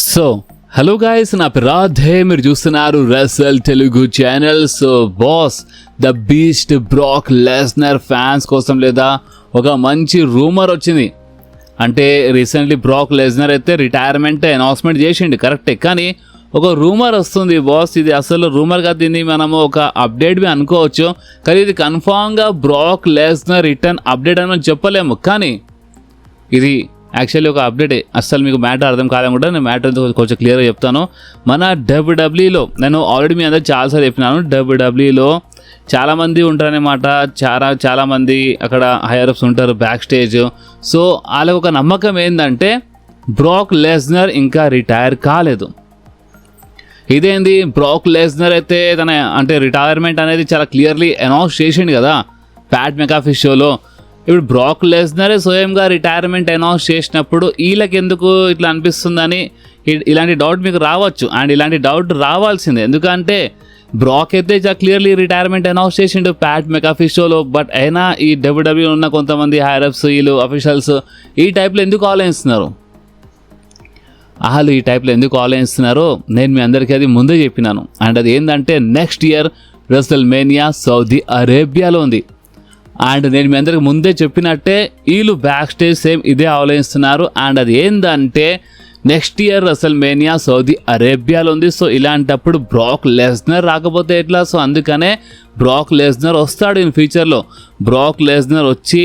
So hello guys, నా పేరు రాధే, మీరు చూస్తున్నారు wrestle Telugu channel. So boss, the beast Brock Lesnar fans కోసం లేదా ఒక మంచి రూమర్ వచ్చింది. అంటే రీసెంట్లీ బ్రాక్ లెస్నర్ అయితే రిటైర్మెంట్ అనౌన్స్మెంట్ చేసిండు, కరెక్టే. కానీ ఒక రూమర్ వస్తుంది బాస్, ఇది అసలు రూమర్ కాదు, దీన్ని మనము ఒక అప్డేట్ బి అనుకోవచ్చు. కానీ ఇది కన్ఫామ్గా బ్రాక్ లెస్నర్ రిటర్న్ అప్డేట్ అని మనం చెప్పలేము. కానీ ఇది యాక్చువల్లీ ఒక అప్డేటే. అసలు మీకు మ్యాటర్ అర్థం కాలేకుండా నేను మ్యాటర్ కొంచెం క్లియర్గా చెప్తాను. మన డబ్ల్యూడబ్ల్యూఈలో నేను ఆల్రెడీ మీ అందరూ చాలాసార్లు చెప్పినాను, డబ్ల్యూడబ్ల్యూఈలో చాలామంది ఉంటారనమాట. చాలామంది అక్కడ హైయర్అప్స్ ఉంటారు బ్యాక్ స్టేజ్. సో వాళ్ళకి ఒక నమ్మకం ఏంటంటే బ్రాక్ లెస్నర్ ఇంకా రిటైర్ కాలేదు. ఇదేంది, బ్రాక్ లెస్నర్ అయితే తన అంటే రిటైర్మెంట్ అనేది చాలా క్లియర్లీ అనౌన్స్ చేసిండు కదా ప్యాట్ మెకాఫీ షోలో. ఇప్పుడు బ్రాక్ లెస్నరే స్వయంగా రిటైర్మెంట్ అనౌన్స్ చేసినప్పుడు వీళ్ళకి ఎందుకు ఇట్లా అనిపిస్తుందని ఇలాంటి డౌట్ మీకు రావచ్చు. అండ్ ఇలాంటి డౌట్ రావాల్సిందే, ఎందుకంటే బ్రాక్ అయితే చాలా క్లియర్లీ రిటైర్మెంట్ అనౌన్స్ చేసిండు ప్యాట్ మెకాఫీ షోలో. బట్ అయినా ఈ డబ్ల్యూడబ్ల్యూ ఉన్న కొంతమంది హైరప్స్, వీళ్ళు అఫీషియల్స్ ఈ టైప్లో ఎందుకు ఆలోచిస్తున్నారు? వాళ్ళు ఈ టైప్లో ఎందుకు ఆలోచిస్తున్నారో నేను మీ అందరికీ అది ముందే చెప్పినాను. అండ్ అది ఏంటంటే next year wrestle mania Saudi అరేబియాలో ఉంది. అండ్ నేను మీ అందరికి ముందే చెప్పినట్టే వీళ్ళు బ్యాక్ స్టేజ్ సేమ్ ఇదే ఆలోచిస్తున్నారు. అండ్ అది ఏంటంటే next year wrestle mania Saudi అరేబియాలో ఉంది. సో ఇలాంటప్పుడు బ్రాక్ లెస్నర్ రాకపోతే ఎట్లా? సో అందుకనే బ్రాక్ లెస్నర్ వస్తాడు ఇన్ ఫ్యూచర్లో. బ్రాక్ లెస్నర్ వచ్చి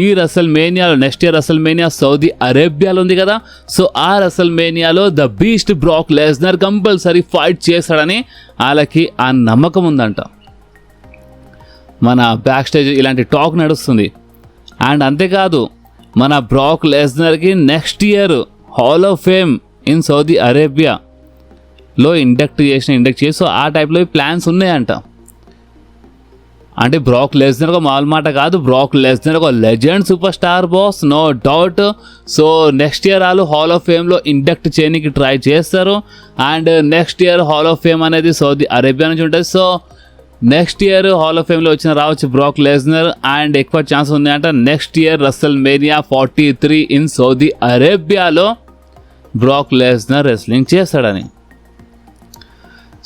ఈ రెసల్ మేనియాలో next year wrestle mania Saudi అరేబియాలో ఉంది కదా. సో ఆ రెసల్ మేనియాలో the beast Brock Lesnar compulsory fight చేస్తాడని వాళ్ళకి ఆ నమ్మకం ఉందంట. మన బ్యాక్ స్టేజ్ ఇలాంటి టాక్ నడుస్తుంది. అండ్ అంతేకాదు, మన బ్రాక్ లెస్నర్కి next year hall of fame in Saudi అరేబియాలో ఇండక్ట్ చేసి సో ఆ టైప్లో ప్లాన్స్ ఉన్నాయంట. అంటే బ్రాక్ లెస్నర్ ఒక మామూలు మాట కాదు, బ్రాక్ లెస్నర్ ఒక legend super star boss, no doubt. So next year వాళ్ళు హాల్ ఆఫ్ ఫేమ్లో ఇండక్ట్ చేయడానికి ట్రై చేస్తారు. And next year hall of fame అనేది సౌదీ అరేబియా నుంచి ఉంటుంది. So next year hall of ఫేమ్లో రావచ్చు బ్రాక్ లెస్నర్. అండ్ ఎక్కువ ఛాన్స్ ఉందంట next year wrestle mania 43 in Saudi అరేబియాలో బ్రాక్ లెస్నర్ రెస్లింగ్ చేస్తాడని.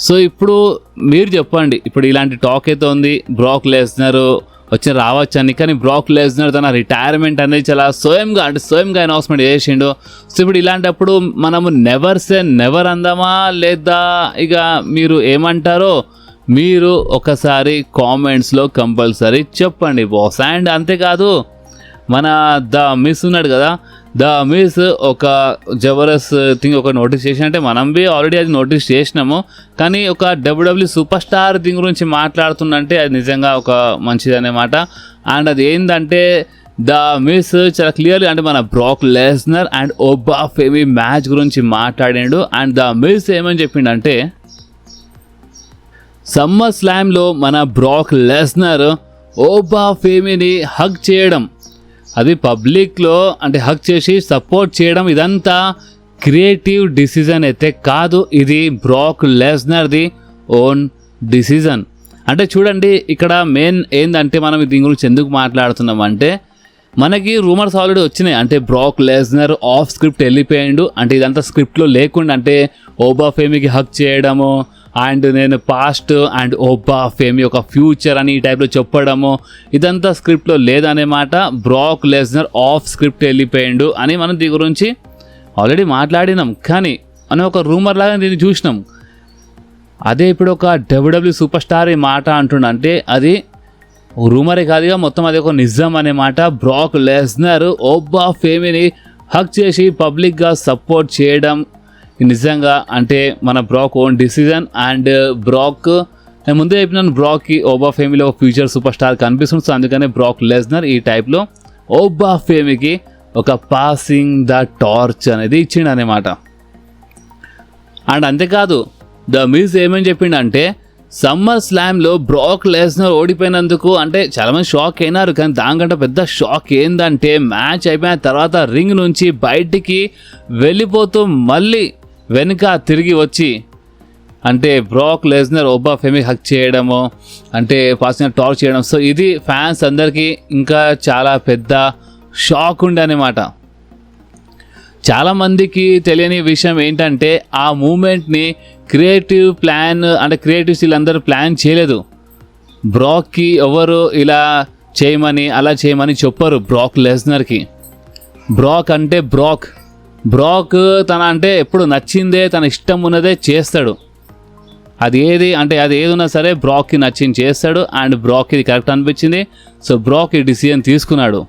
సో ఇప్పుడు మీరు చెప్పండి, ఇప్పుడు ఇలాంటి టాక్ అయితే ఉంది బ్రాక్ లెస్నర్ రావచ్చు అని. కానీ బ్రాక్ లెస్నర్ తన రిటైర్మెంట్ అనేది చాలా స్వయంగా అనౌన్స్మెంట్ చేసిండు. సో ఇప్పుడు ఇలాంటప్పుడు మనము నెవర్ సే నెవర్ అందామా, లేదా ఇక మీరు ఏమంటారో మీరు ఒకసారి కామెంట్స్లో కంపల్సరీ చెప్పండి బాస్. అండ్ అంతేకాదు, మన ద మిస్ ఉన్నాడు కదా, ద మిస్ ఒక జబర్దస్త్ థింగ్ ఒక నోటీస్ చేసిన, అంటే మనం బి ఆల్రెడీ అది నోటీస్ చేసినాము. కానీ ఒక డబ్ల్యూడబ్ల్యూ సూపర్ స్టార్ థింగ్ గురించి మాట్లాడుతుందంటే అది నిజంగా ఒక మంచిది అన్నమాట. అండ్ అది ఏంటంటే ద మిస్ చాలా క్లియర్లీ అంటే మన బ్రాక్ లెస్నర్ అండ్ ఓబా ఫేమీ మ్యాచ్ గురించి మాట్లాడాడు. అండ్ ద మిస్ ఏమని చెప్పిండంటే సమ్మర్ స్లామ్లో మన బ్రాక్ లెస్నర్ ఓబా ఫేమీని హగ్ చేయడం, అది పబ్లిక్లో అంటే హగ్ చేసి సపోర్ట్ చేయడం, ఇదంతా క్రియేటివ్ డిసిజన్ అయితే కాదు, ఇది బ్రాక్ లెస్నర్ది ఓన్ డిసిజన్. అంటే చూడండి, ఇక్కడ మెయిన్ ఏంటంటే మనం దీని గురించి ఎందుకు మాట్లాడుతున్నాం అంటే మనకి రూమర్స్ ఆల్రెడీ వచ్చినాయి. అంటే బ్రాక్ లెస్నర్ ఆఫ్ స్క్రిప్ట్ వెళ్ళిపోయాడు, అంటే ఇదంతా స్క్రిప్ట్లో లేకుండా అంటే ఓబా ఫేమీకి హగ్ చేయడము అండ్ నేను పాస్ట్ అండ్ ఓబా ఫేమీ ఒక ఫ్యూచర్ అని ఈ టైప్లో చెప్పడము, ఇదంతా స్క్రిప్ట్లో లేదనేమాట. బ్రాక్ లెస్నర్ ఆఫ్ స్క్రిప్ట్ వెళ్ళిపోయాడు అని మనం దీని గురించి ఆల్రెడీ మాట్లాడినాం. కానీ మనం ఒక రూమర్ లాగా దీన్ని చూసినాం. అదే ఇప్పుడు ఒక డబ్ల్యూడబ్ల్యూ సూపర్ స్టార్ ఈ మాట అంటుండంటే అది రూమరే కాదుగా, మొత్తం అది ఒక నిజం అనే మాట. బ్రాక్ లెస్నర్ ఓబా ఫేమీని హక్ చేసి పబ్లిక్గా సపోర్ట్ చేయడం నిజంగా అంటే మన బ్రాక్ ఓన్ డిసిజన్. అండ్ బ్రాక్ నేను ముందే చెప్పినాను, బ్రాక్కి ఓబా ఫేమీలో ఒక ఫ్యూచర్ సూపర్ స్టార్ కనిపిస్తుంది. సో అందుకనే బ్రాక్ లెస్నర్ ఈ టైప్లో ఓబా ఫేమీకి ఒక పాసింగ్ ద టార్చ్ అనేది ఇచ్చిండు అనమాట. అండ్ అంతేకాదు, ద మిస్ ఏమని చెప్పిండంటే సమ్మర్ స్లామ్లో బ్రాక్ లెస్నర్ ఓడిపోయినందుకు అంటే చాలామంది షాక్ అయినారు. కానీ దానికంటే పెద్ద షాక్ ఏంటంటే మ్యాచ్ అయిపోయిన తర్వాత రింగ్ నుంచి బయటికి వెళ్ళిపోతూ మళ్ళీ వెనుక తిరిగి వచ్చి అంటే బ్రాక్ లెస్నర్ ఓబా ఫేమీ హక్ చేయడము, అంటే పాసింగ్ టార్చ్ చేయడం. సో ఇది ఫ్యాన్స్ అందరికీ ఇంకా చాలా పెద్ద షాక్ ఉండే అనమాట. చాలామందికి తెలియని విషయం ఏంటంటే ఆ మూమెంట్ని క్రియేటివ్ ప్లాన్ అంటే క్రియేటివ్స్ వీళ్ళందరూ ప్లాన్ చేయలేదు. బ్రాక్కి ఎవరు ఇలా చేయమని అలా చేయమని చెప్పరు బ్రాక్ లెస్నర్కి. బ్రాక్ అంటే బ్రాక్ తన అంటే ఎప్పుడు నచ్చిందే తన ఇష్టం ఉన్నదే చేస్తాడు. అది ఏది ఉన్నా సరే బ్రాక్కి నచ్చింది చేస్తాడు. అండ్ బ్రాక్ ఇది కరెక్ట్ అనిపించింది. సో బ్రాక్ ఈ డిసిజన్ తీసుకున్నాడు.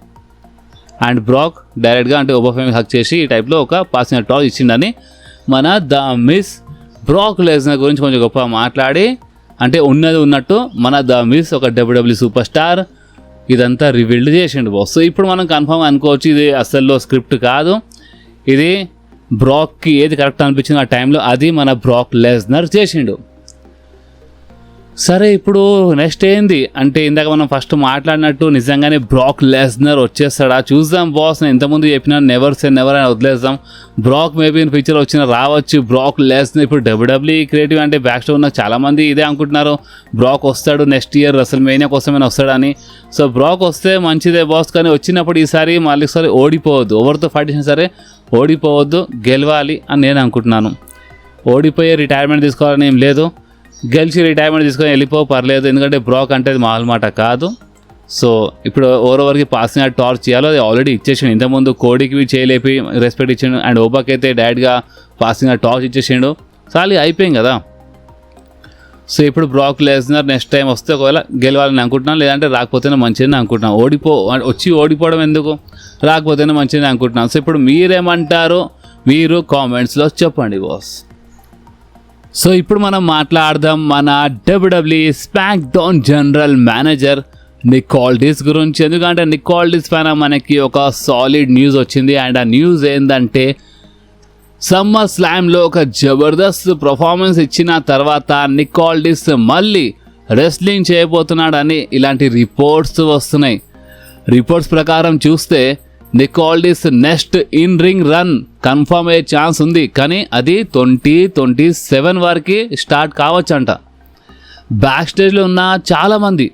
అండ్ బ్రాక్ డైరెక్ట్గా అంటే ఓబాఫెమీని హక్ చేసి ఈ టైప్లో ఒక పాసింగ్ టాస్ ఇచ్చిండని మన ద మిస్ బ్రాక్ లెస్నర్ గురించి కొంచెం గొప్ప మాట్లాడి అంటే ఉన్నది ఉన్నట్టు మన ద మిస్ ఒక WWE సూపర్ స్టార్ ఇదంతా రివీల్డ్ చేసిండు బాస్. సో ఇప్పుడు మనం కన్ఫర్మ్ అనుకోవచ్చు ఇది అసలు స్క్రిప్ట్ కాదు, ఇది బ్రాక్కి ఏది కరెక్ట్ అనిపించింది ఆ టైంలో అది మన బ్రాక్ లెస్నర్ చేసిండు. సరే ఇప్పుడు నెక్స్ట్ ఏంది అంటే ఇందాక మనం ఫస్ట్ మాట్లాడినట్టు నిజంగానే బ్రాక్ లెస్నర్ వచ్చేస్తాడా చూద్దాం బాస్. నేను ఇంతకుముందు చెప్పిన నెవర్ సే నెవర్ అని వదిలేద్దాం. బ్రాక్ మేబీ ఇన్ ఫ్యూచర్ వచ్చిన రావచ్చు. బ్రాక్ లెస్నర్ ఇప్పుడు WWE క్రియేటివ్ అంటే బ్యాక్ స్టోర్ నాకు చాలామంది ఇదే అనుకుంటున్నారు బ్రాక్ వస్తాడు నెక్స్ట్ ఇయర్ రెసల్మేనియా కోసమైనా వస్తాడని. సో బ్రాక్ వస్తే మంచిదే బాస్, కానీ వచ్చినప్పుడు ఈసారి మళ్ళీసారి ఓడిపోవద్దు. ఎవరితో ఫైట్ చేసినా సరే ఓడిపోవద్దు, గెలవాలి అని నేను అనుకుంటున్నాను. ఓడిపోయే రిటైర్మెంట్ తీసుకోవాలని ఏం లేదు, గెలిచి రిటైర్మెంట్ తీసుకొని వెళ్ళిపో పర్లేదు, ఎందుకంటే బ్రాక్ అంటే అది మామూలు మాట కాదు. సో ఇప్పుడు ఓవరికి పాసింగ్ టార్చ్ చేయాలో అది ఆల్రెడీ ఇచ్చేసిండు. ఇంతకుముందు కోడికి చేయలేపి రెస్పెక్ట్ ఇచ్చిండు. అండ్ ఓబాకి అయితే డైరెక్ట్గా పాసింగ్ టార్చ్ ఇచ్చేసిండు. చాలు అయిపోయింది కదా. సో ఇప్పుడు బ్రాక్ లెస్నర్ నెక్స్ట్ టైం వస్తే ఒకవేళ గెలవాలని అనుకుంటున్నాను, లేదంటే రాకపోతేనే మంచిదని అనుకుంటున్నాను. వచ్చి ఓడిపోవడం ఎందుకు, రాకపోతేనే మంచిదని అనుకుంటున్నాను. సో ఇప్పుడు మీరేమంటారు మీరు కామెంట్స్లో చెప్పండి బాస్. సో ఇప్పుడు మనం మాట్లాడదాం మన WWE smack down general manager Nick Aldis గురించి. ఎందుకంటే నిక్ ఆల్డిస్ పైన మనకి ఒక సాలిడ్ న్యూస్ వచ్చింది. అండ్ ఆ న్యూస్ ఏంటంటే సమ్మర్ స్లామ్లో ఒక జబర్దస్త్ పర్ఫార్మెన్స్ ఇచ్చిన తర్వాత నిక్ ఆల్డిస్ మళ్ళీ రెస్లింగ్ చేయబోతున్నాడని ఇలాంటి రిపోర్ట్స్ వస్తున్నాయి. రిపోర్ట్స్ ప్రకారం చూస్తే Nick Aldis next in ring run confirm అయ్యే ఛాన్స్ ఉంది, కానీ అది 2027 వరకు స్టార్ట్ కావచ్చంట. బ్యాక్ స్టేజ్లో ఉన్న చాలామంది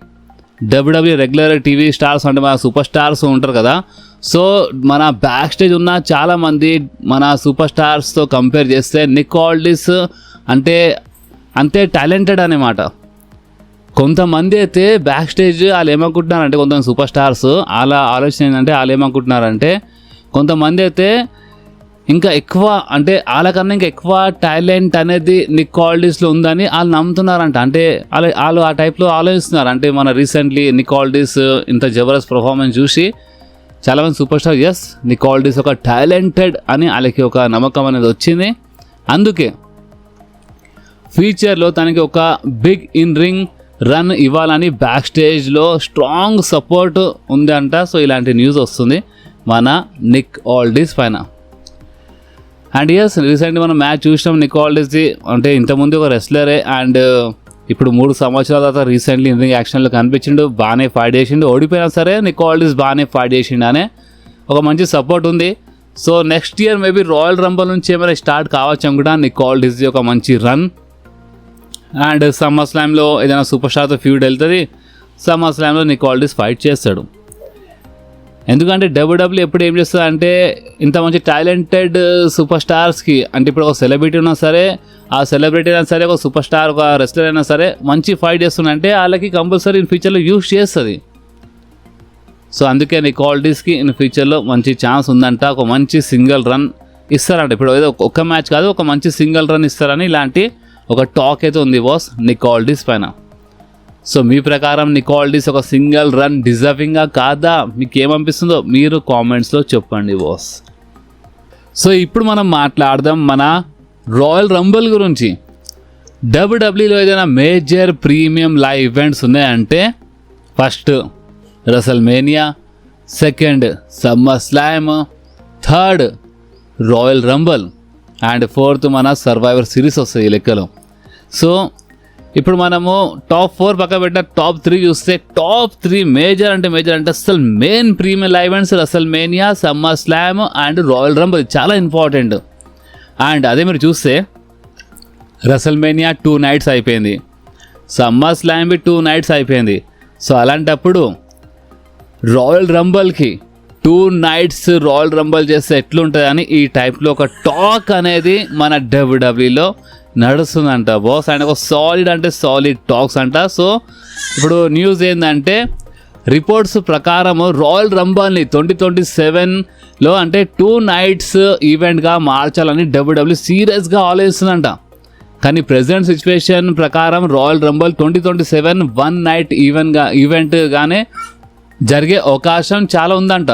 WWE రెగ్యులర్ టీవీ స్టార్స్ అంటే మన సూపర్ స్టార్స్ ఉంటారు కదా. సో మన బ్యాక్ స్టేజ్ ఉన్న చాలామంది మన సూపర్ స్టార్స్తో కంపేర్ చేస్తే నిక్ ఆల్డిస్ అంటే అంతే టాలెంటెడ్ అన్నమాట. కొంతమంది అయితే బ్యాక్ స్టేజ్ వాళ్ళు ఏమనుకుంటున్నారంటే కొంతమంది సూపర్ స్టార్స్ అలా ఆలోచన ఏంటంటే వాళ్ళు ఏమనుకుంటున్నారంటే కొంతమంది అయితే ఇంకా ఎక్కువ అంటే వాళ్ళకన్నా ఇంకా ఎక్కువ టాలెంట్ అనేది నిక్ ఆల్డిస్లో ఉందని వాళ్ళు నమ్ముతున్నారంట. అంటే వాళ్ళు ఆ టైప్లో ఆలోచిస్తున్నారు. అంటే మన రీసెంట్లీ నిక్ ఆల్డిస్ ఇంత జబర్దస్త్ పర్ఫార్మెన్స్ చూసి చాలామంది సూపర్ స్టార్ ఎస్ నిక్ ఆల్డిస్ ఒక టాలెంటెడ్ అని వాళ్ళకి ఒక నమ్మకం అనేది వచ్చింది. అందుకే ఫ్యూచర్లో తనకి ఒక బిగ్ ఇన్ రింగ్ రన్ ఇవ్వాలని బ్యాక్ స్టేజ్లో స్ట్రాంగ్ సపోర్ట్ ఉందంట. సో ఇలాంటి న్యూస్ వస్తుంది మన నిక్ ఆల్డిస్ పైన. అండ్ ఎస్ రీసెంట్గా మనం మ్యాచ్ చూసినాం నిక్ ఆల్డిస్ది. అంటే ఇంతకుముందు ఒక రెస్లరే అండ్ ఇప్పుడు 3 సంవత్సరాల తర్వాత రీసెంట్లీ ఇన్ రింగ్ యాక్షన్లో కనిపించిండు, బాగానే ఫైట్ చేసిండు. ఓడిపోయినా సరే నిక్ ఆల్డిస్ బాగానే ఫైట్ చేసిండు అనే ఒక మంచి సపోర్ట్ ఉంది. So next year maybe royal Rumble నుంచి ఏమైనా స్టార్ట్ కావచ్చు అనుకుంటా నిక్ ఆల్డిస్ది ఒక మంచి రన్. అండ్ సమ్మర్ స్లామ్లో ఏదైనా సూపర్ స్టార్తో ఫ్యూడ్ వెళ్తుంది, సమ్మర్ స్లామ్లో నిక్ ఆల్డిస్ ఫైట్ చేస్తాడు. ఎందుకంటే WWE ఎప్పుడు ఏం చేస్తుంది అంటే ఇంత మంచి టాలెంటెడ్ సూపర్ స్టార్స్కి అంటే ఇప్పుడు ఒక సెలబ్రిటీ ఉన్నా సరే ఆ సెలబ్రిటీ అయినా సరే ఒక సూపర్ స్టార్ ఒక రెస్లర్ అయినా సరే మంచి ఫైట్ చేస్తుందంటే వాళ్ళకి కంపల్సరీ ఇన్ ఫ్యూచర్లో యూజ్ చేస్తుంది. సో అందుకే నిక్ ఆల్డిస్కి ఇన్ ఫ్యూచర్లో మంచి ఛాన్స్ ఉందంట. ఒక మంచి సింగిల్ రన్ ఇస్తారంట. ఇప్పుడు ఏదో ఒక మ్యాచ్ కాదు ఒక మంచి సింగిల్ రన్ ఇస్తారని ఇలాంటి ఒక టాక్ అయితే ఉంది బాస్ నిక్ ఆల్డిస్ పైన. సో మీ ప్రకారం నిక్ ఆల్డిస్ ఒక సింగిల్ రన్ డిజర్వింగా కాదా, మీకు ఏమనిపిస్తుందో మీరు కామెంట్స్లో చెప్పండి బాస్. సో ఇప్పుడు మనం మాట్లాడదాం మన రాయల్ రంబల్ గురించి. WWEలో ఏదైనా మేజర్ ప్రీమియం లైవ్ ఈవెంట్స్ ఉన్నాయంటే first WrestleMania, second summer slam, third royal Rumble and fourth మన సర్వైవర్ సిరీస్ వస్తాయి ఈ లెక్కలో. సో ఇప్పుడు మనము టాప్ 4 పక్క పెట్టిన టాప్ 3 చూస్తే టాప్ 3 మేజర్ అంటే అసలు main premium live events WrestleMania, summer slam and royal Rumble చాలా ఇంపార్టెంట్. అండ్ అదే మీరు చూస్తే రెసల్మేనియా 2 నైట్స్ అయిపోయింది, సమ్మర్ స్లామ్ 2 నైట్స్ అయిపోయింది. సో అలాంటప్పుడు రాయల్ రంబల్కి 2 nights రాయల్ రంబల్ చేస్తే ఎట్లుంటుంది అని ఈ టైప్లో ఒక టాక్ అనేది మన డబ్ల్యూడబ్ల్యూలో నడుస్తుందంట బాస్. అండ్ ఒక సాలిడ్ అంటే సాలిడ్ టాక్స్ అంట. సో ఇప్పుడు న్యూస్ ఏంటంటే రిపోర్ట్స్ ప్రకారం రాయల్ రంబల్ని 2027లో అంటే 2 nights ఈవెంట్గా మార్చాలని డబ్ల్యూడబ్ల్యూ సీరియస్గా ఆలోచిస్తుందంట. కానీ ప్రెజెంట్ సిచ్యువేషన్ ప్రకారం రాయల్ రంబల్ 2027 1 night ఈవెంట్గానే జరిగే అవకాశం చాలా ఉందంట.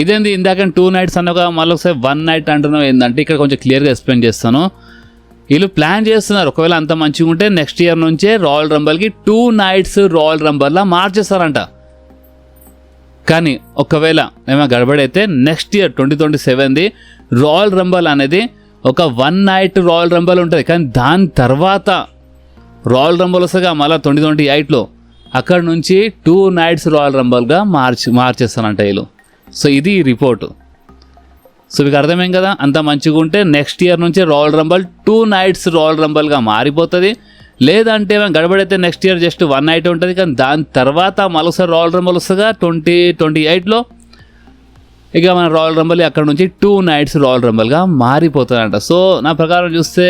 ఇదేంది ఇందాక 2 nights అన్నగా మళ్ళీ ఒకసారి 1 night అంటున్నాం ఏంటంటే ఇక్కడ కొంచెం క్లియర్గా ఎక్స్ప్లెయిన్ చేస్తాను. వీళ్ళు ప్లాన్ చేస్తున్నారు ఒకవేళ అంత మంచిగా ఉంటే నెక్స్ట్ ఇయర్ నుంచే రాయల్ రంబల్కి 2 nights రాయల్ రంబల్లా మార్చేస్తారంట. కానీ ఒకవేళ ఏమైనా గడబడైతే నెక్స్ట్ ఇయర్ 2027ది రాయల్ రంబల్ అనేది ఒక 1 night రాయల్ రంబల్ ఉంటుంది. కానీ దాని తర్వాత రాయల్ రంబల్ వస్తుందిగా మళ్ళీ 2028లో అక్కడ నుంచి 2 nights రాయల్ రంబల్గా మార్చేస్తానంట వీళ్ళు. సో ఇది రిపోర్టు. సో మీకు అర్థమేం కదా, అంత మంచిగా ఉంటే నెక్స్ట్ ఇయర్ నుంచి రాయల్ రంబల్ 2 nights రాయల్ రంబల్గా మారిపోతుంది. లేదంటే మేము గడబడైతే నెక్స్ట్ ఇయర్ జస్ట్ 1 night ఉంటుంది. కానీ దాని తర్వాత మరోసారి రాయల్ రంబల్ వస్తుందిగా 2028లో ఇక మన రాయల్ రంబల్ అక్కడ నుంచి 2 nights రాయల్ రంబల్గా మారిపోతుందంట. సో నా ప్రకారం చూస్తే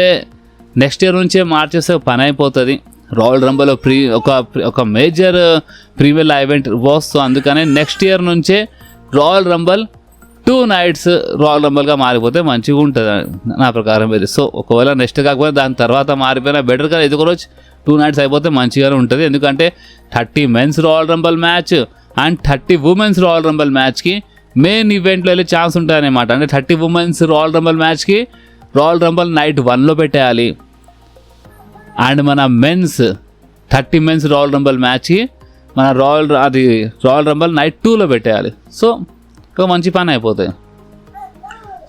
నెక్స్ట్ ఇయర్ నుంచే మార్చేస్తే పని అయిపోతుంది. రాయల్ రంబల్ ఒక major premier event boss. So అందుకనే నెక్స్ట్ ఇయర్ నుంచే రాయల్ రంబల్ 2 nights రాయల్ రంబల్గా మారిపోతే మంచిగా ఉంటుంది నా ప్రకారం ఇది. సో ఒకవేళ నెక్స్ట్ కాకపోతే దాని తర్వాత మారిపోయినా బెటర్ కదా. ఇది ఒక రోజు 2 nights అయిపోతే మంచిగానే ఉంటుంది. ఎందుకంటే 30 men's royal rumble match and 30 women's royal rumble మ్యాచ్కి మెయిన్ ఈవెంట్లో వెళ్ళే ఛాన్స్ ఉంటుంది అనమాట. అంటే 30 women's రాయల్ రంబల్ మ్యాచ్కి రాయల్ రంబల్ night 1లో పెట్టేయాలి. అండ్ మన 30 men's రాయల్ రంబల్ మ్యాచ్కి మన రాయల్ రంబల్ night 2లో పెట్టేయాలి. సో ఒక మంచి పని అయిపోతాయి.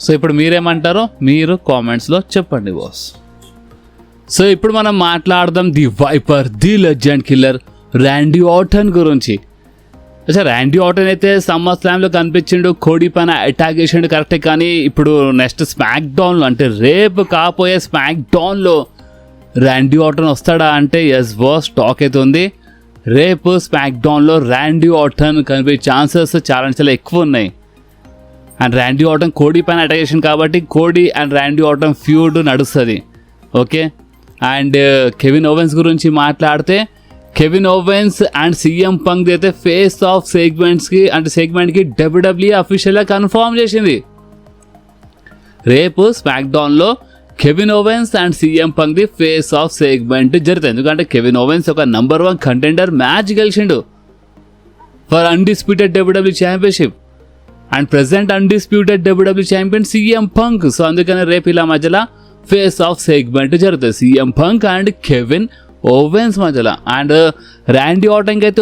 సో ఇప్పుడు మీరేమంటారో మీరు కామెంట్స్లో చెప్పండి బాస్. సో ఇప్పుడు మనం మాట్లాడదాం the viper, the legend killer Randy Orton గురించి. అచ్చా, ర్యాండీ ఆర్టన్ అయితే సమ్మర్ స్లామ్లో కనిపించిండు, కోడి పైన అటాక్ చేసిండు కరెక్టే. కానీ ఇప్పుడు నెక్స్ట్ స్మాక్ డౌన్లో అంటే రేపు కాపోయే స్మాక్ డౌన్లో ర్యాండీ ఆర్టన్ వస్తాడా అంటే ఎస్ బాస్, టాక్ అయితే ఉంది. రేపు స్మాక్ డౌన్లో ర్యాండీ ఆర్టన్ కనిపించే ఛాన్సెస్ చాలా ఎక్కువ ఉన్నాయి. అండ్ ర్యాండీ ఆర్టన్ కోడి పైన అటాక్ చేసింది కాబట్టి Cody and Randy Orton feud నడుస్తుంది. ఓకే, అండ్ కెవిన్ ఓవెన్స్ గురించి మాట్లాడితే Kevin Owens and CM Punk అయితే ఫేస్ ఆఫ్ సెగ్మెంట్కి డబ్ల్యూడబ్ల్యూఈ అఫీషియల్గా కన్ఫర్మ్ చేసింది. రేపు స్మాక్ డౌన్లో కెవిన్ ఓవెన్స్ అండ్ సీఎం పంక్ది ఫేస్ ఆఫ్ సెగ్మెంట్ జరుగుతుంది. ఎందుకంటే కెవిన్ ఓవెన్స్ ఒక నంబర్ 1 కంటెండర్ మ్యాచ్ గెలిచిండు for undisputed WWE championship and present undisputed WWE champion CM Punk. So అందుకని రేపు ఇలా మధ్యలో ఫేస్ ఆఫ్ సెగ్మెంట్ జరుగుతుంది CM punk and Kevin ovens మధ్యలో. అండ్ ర్యాండీ ఆర్టన్కి అయితే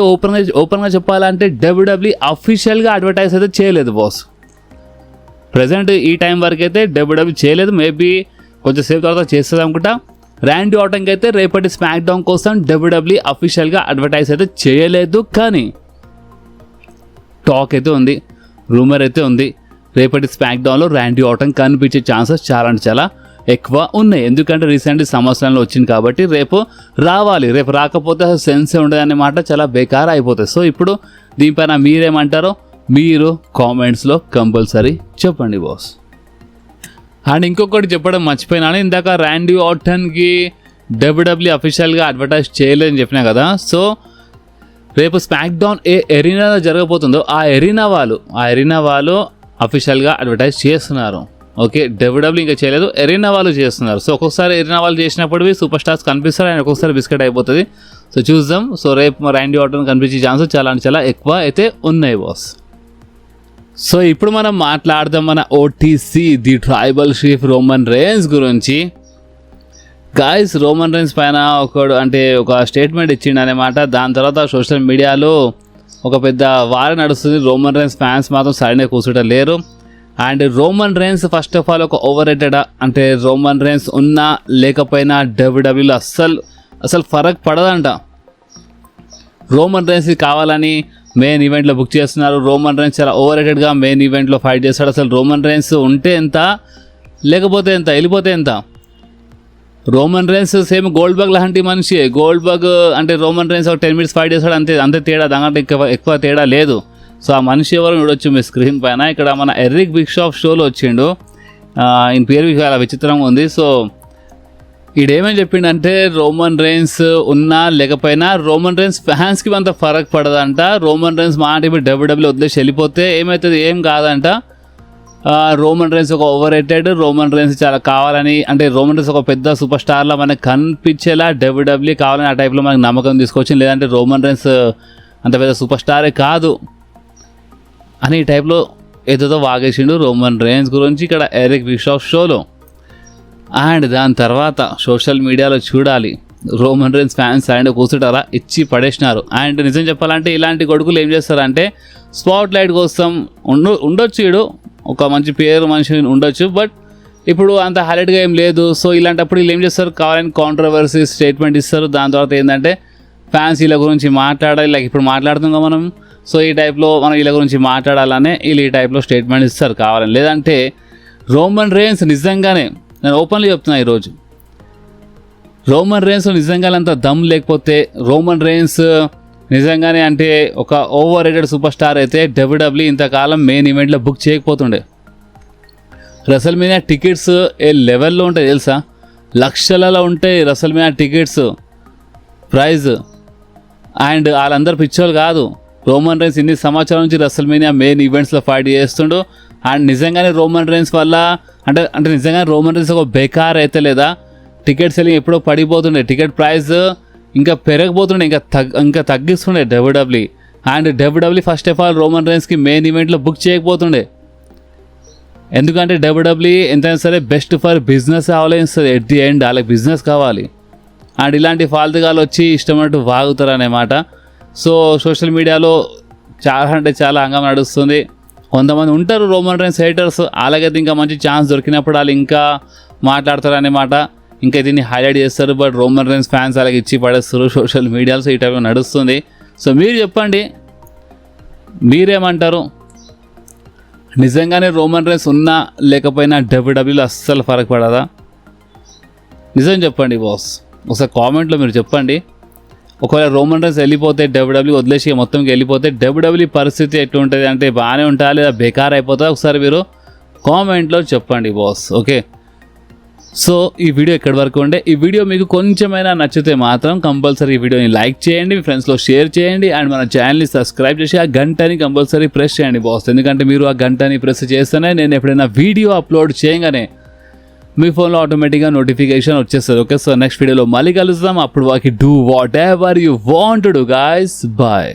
ఓపెన్గా చెప్పాలంటే డబ్ల్యూడబ్ల్యూఈ అఫీషియల్గా అడ్వర్టైజ్ అయితే చేయలేదు బాస్. ప్రజెంట్ ఈ టైం వరకు అయితే డబ్ల్యూడబ్ల్యూఈ చేయలేదు. మేబీ కొంచెం సేపు తర్వాత చేస్తుంది అనుకుంటా. ర్యాండీ ఆర్టన్కి అయితే రేపటి స్మాక్ డౌన్ కోసం డబ్ల్యూడబ్ల్యూఈ అఫీషియల్గా అడ్వర్టైజ్ అయితే చేయలేదు. కానీ టాక్ అయితే ఉంది, రూమర్ అయితే ఉంది. రేపటి స్మాక్ డౌన్లో ర్యాండీ ఆర్టన్ కనిపించే ఛాన్సెస్ చాలా ఎక్కువ ఉన్నాయి. ఎందుకంటే రీసెంట్లీ సంవత్సరంలో వచ్చింది కాబట్టి రేపు రావాలి. రేపు రాకపోతే అసలు సెన్సే ఉండదు అనే మాట చాలా బేకార్ అయిపోతుంది. సో ఇప్పుడు దీనిపైన మీరేమంటారో మీరు కామెంట్స్లో కంపల్సరీ చెప్పండి బాస్. అండ్ ఇంకొకటి చెప్పడం మర్చిపోయినాను, ఇందాక ర్యాండీ ఆర్టన్కి డబ్ల్యూడబ్ల్యూఈ అఫీషియల్గా అడ్వర్టైజ్ చేయలేదని చెప్పినా కదా. సో రేపు స్మాక్ డౌన్ ఏ ఎరీనాలో జరగబోతుందో ఆ ఎరీనా వాళ్ళు అఫీషియల్గా అడ్వర్టైజ్ చేస్తున్నారు. ఓకే, డబ్ల్యూడబ్ల్యూఈ ఇంకా చేయలేదు, ఎరీనా వాళ్ళు చేస్తున్నారు. సో ఒక్కొక్కసారి ఎరీనా వాళ్ళు చేసినప్పుడు సూపర్ స్టార్స్ కనిపిస్తారు అండ్ ఒక్కొక్కసారి బిస్కెట్ అయిపోతుంది. సో చూద్దాం. సో రేపు ర్యాండీ ఆర్టన్ కనిపించే ఛాన్సెస్ చాలా ఎక్కువ అయితే ఉన్నాయి బాస్. సో ఇప్పుడు మనం మాట్లాడదాం మన OTC the tribal chief Roman rains గురించి. గాయస్, రోమన్ రేన్స్ పైన ఒక స్టేట్మెంట్ ఇచ్చిండు అనమాట. దాని తర్వాత సోషల్ మీడియాలో ఒక పెద్ద వారం నడుస్తుంది. రోమన్ రేన్స్ ఫ్యాన్స్ మాత్రం సరైన కూర్చుంటం లేరు. And Roman rains first of all ఒక ఓవర్ రేటెడ్, అంటే రోమన్ రేన్స్ ఉన్నా లేకపోయినా డబ్ల్యూడబ్ల్యూలో అసలు ఫరక్ పడదంట. రోమన్ రేన్స్ కావాలని మెయిన్ ఈవెంట్లో బుక్ చేస్తున్నారు. రోమన్ రేన్స్ చాలా ఓవర్ రేటెడ్గా మెయిన్ ఈవెంట్లో ఫైట్ చేస్తాడు. అసలు రోమన్ రేన్స్ ఉంటే ఎంత, లేకపోతే ఎంత, వెళ్ళిపోతే ఎంత. Roman rains same gold bug లాంటి మనిషి. గోల్డ్ బగ్ అంటే రోమన్ రేన్స్ ఒక 10 minutes ఫైట్ చేస్తాడు, అంతే తేడా, దాంట్లో ఎక్కువ తేడా లేదు. సో ఆ మనిషి ఎవరు చూడొచ్చు మీ స్క్రీన్ పైన. ఇక్కడ మన ఎరిక్ బిషాఫ్ షోలో వచ్చిండు. ఈయన పేరు చాలా విచిత్రంగా ఉంది. సో ఈడేమని చెప్పిండంటే రోమన్ రైన్స్ ఉన్నా లేకపోయినా రోమన్ రైన్స్ ఫ్యాన్స్కి అంత ఫరక్ పడదంట. రోమన్ రైన్స్ మాట ఇప్పుడు డబ్ల్యూడబ్ల్యూ వదిలేసి వెళ్ళిపోతే ఏమవుతుంది, ఏం కాదంట. రోమన్ రైన్స్ ఒక ఓవర్ రేటెడ్, రోమన్ రైన్స్ చాలా కావాలని, అంటే రోమన్ రైన్స్ ఒక పెద్ద సూపర్ స్టార్లా మనకు కనిపించేలా డబ్ల్యూడబ్ల్యూ కావాలని ఆ టైప్లో మనకు నమ్మకం తీసుకొచ్చింది. లేదంటే రోమన్ రైన్స్ అంత పెద్ద సూపర్ స్టారే కాదు అని ఈ టైప్లో ఏదో వాగేసిండు రోమన్ రైన్స్ గురించి ఇక్కడ ఎరిక్ బిషాఫ్ షోలో. అండ్ దాని తర్వాత సోషల్ మీడియాలో చూడాలి, రోమన్ రైన్స్ ఫ్యాన్స్ అండ్ కూర్చుంటారా ఇచ్చి పడేసినారు. అండ్ నిజం చెప్పాలంటే ఇలాంటి కొడుకులు ఏం చేస్తారంటే స్పాట్ లైట్ కోసం ఉండొచ్చు, వీడు ఒక మంచి పేరు మనిషి ఉండొచ్చు, బట్ ఇప్పుడు అంత హైలైట్గా ఏం లేదు. సో ఇలాంటప్పుడు వీళ్ళు ఏం చేస్తారు, కావాలని కాంట్రవర్సీ స్టేట్మెంట్ ఇస్తారు. దాని తర్వాత ఏంటంటే ఫ్యాన్స్ వీళ్ళ గురించి మాట్లాడాలి, లైక్ ఇప్పుడు మాట్లాడుతున్నాం మనం. సో ఈ టైప్లో మనం వీళ్ళ గురించి మాట్లాడాలనే వీళ్ళు ఈ టైప్లో స్టేట్మెంట్ ఇస్తారు కావాలని. లేదంటే రోమన్ రైన్స్ నిజంగానే, నేను ఓపెన్లీ చెప్తున్నా, ఈరోజు రోమన్ రైన్స్ నిజంగానే అంత దమ్ లేకపోతే, రోమన్ రైన్స్ నిజంగానే అంటే ఒక ఓవర్ రేటెడ్ సూపర్ స్టార్ అయితే డబ్ల్యూడబ్ల్యూ ఇంతకాలం మెయిన్ ఈవెంట్లో బుక్ చేయకపోతుండే. రెసల్మేనియా టికెట్స్ ఏ లెవెల్లో ఉంటాయి తెలుసా, లక్షలలో ఉంటాయి రెసల్మేనియా టికెట్స్ ప్రైజ్. అండ్ వాళ్ళందరూ పిచ్చోళ్ళు కాదు. రోమన్ రైన్స్ ఇన్ని సంవత్సరాల నుంచి రెసల్మేనియా మెయిన్ ఈవెంట్స్లో ఫైట్ చేస్తుండు. అండ్ నిజంగానే రోమన్ రైన్స్ వల్ల అంటే నిజంగానే రోమన్ రైన్స్ ఒక బేకార్ అయితే లేదా, టికెట్ సెల్లింగ్ ఎప్పుడో పడిపోతుండే, టికెట్ ప్రైస్ ఇంకా పెరగబోతుండే, ఇంకా తగ్గిస్తుండే WWE. And WWE first of all Roman రైన్స్కి మెయిన్ ఈవెంట్లో బుక్ చేయకపోతుండే. ఎందుకంటే డబ్ల్యూడబ్ల్యూ ఎంతైనా సరే బెస్ట్ ఫర్ బిజినెస్ ఆలోచిస్తుంది. ఎట్ ది ఎండ్ వాళ్ళకి బిజినెస్ కావాలి. అండ్ ఇలాంటి ఫాల్తుగాలు వచ్చి ఇష్టమైనట్టు వాగుతారనేమాట. సో సోషల్ మీడియాలో చాలా అంటే చాలా హంగామా నడుస్తుంది. కొంతమంది ఉంటారు రోమన్ రైన్స్ హేటర్స్, అలాగైతే ఇంకా మంచి ఛాన్స్ దొరికినప్పుడు వాళ్ళు ఇంకా మాట్లాడతారు అన్నమాట, ఇంకా దీన్ని హైలైట్ చేస్తారు. బట్ రోమన్ రైన్స్ ఫ్యాన్స్ అలాగే ఇచ్చి పడేస్తారు సోషల్ మీడియాలో. ఈ టైప్లో నడుస్తుంది. సో మీరు చెప్పండి, మీరేమంటారు? నిజంగానే రోమన్ రైన్స్ ఉన్నా లేకపోయినా డబ్ల్యూడబ్ల్యూలో అస్సలు ఫరక్ పడదా? నిజం చెప్పండి బాస్, ఒకసారి కామెంట్లో మీరు చెప్పండి. ఒకవేళ రోమన్ రైన్స్ వెళ్ళిపోతే, డబ్ల్యూడబ్ల్యూ వదిలేసి మొత్తంకి వెళ్ళిపోతే డబ్ల్యూడబ్ల్యూ పరిస్థితి ఎట్లుంటుంది, అంటే బాగానే ఉంటుందా లేదా బేకార్ అయిపోతుందా? ఒకసారి మీరు కామెంట్లో చెప్పండి బాస్. ఓకే, సో ఈ వీడియో ఎక్కడి వరకు ఉండే. ఈ వీడియో మీకు కొంచెమైనా నచ్చితే మాత్రం కంపల్సరీ ఈ వీడియోని లైక్ చేయండి, మీ ఫ్రెండ్స్లో షేర్ చేయండి. అండ్ మన ఛానల్ని సబ్స్క్రైబ్ చేసి ఆ గంటని కంపల్సరీ ప్రెస్ చేయండి బాస్. ఎందుకంటే మీరు ఆ గంటని ప్రెస్ చేస్తేనే నేను ఎప్పుడైనా వీడియో అప్లోడ్ చేయగానే మీ ఫోన్లో ఆటోమేటిక్గా నోటిఫికేషన్ వచ్చేస్తుంది. ఓకే, సో నెక్స్ట్ వీడియోలో మళ్ళీ కలుద్దాం. అప్పుడు వాకి do whatever you want to do guys. Bye.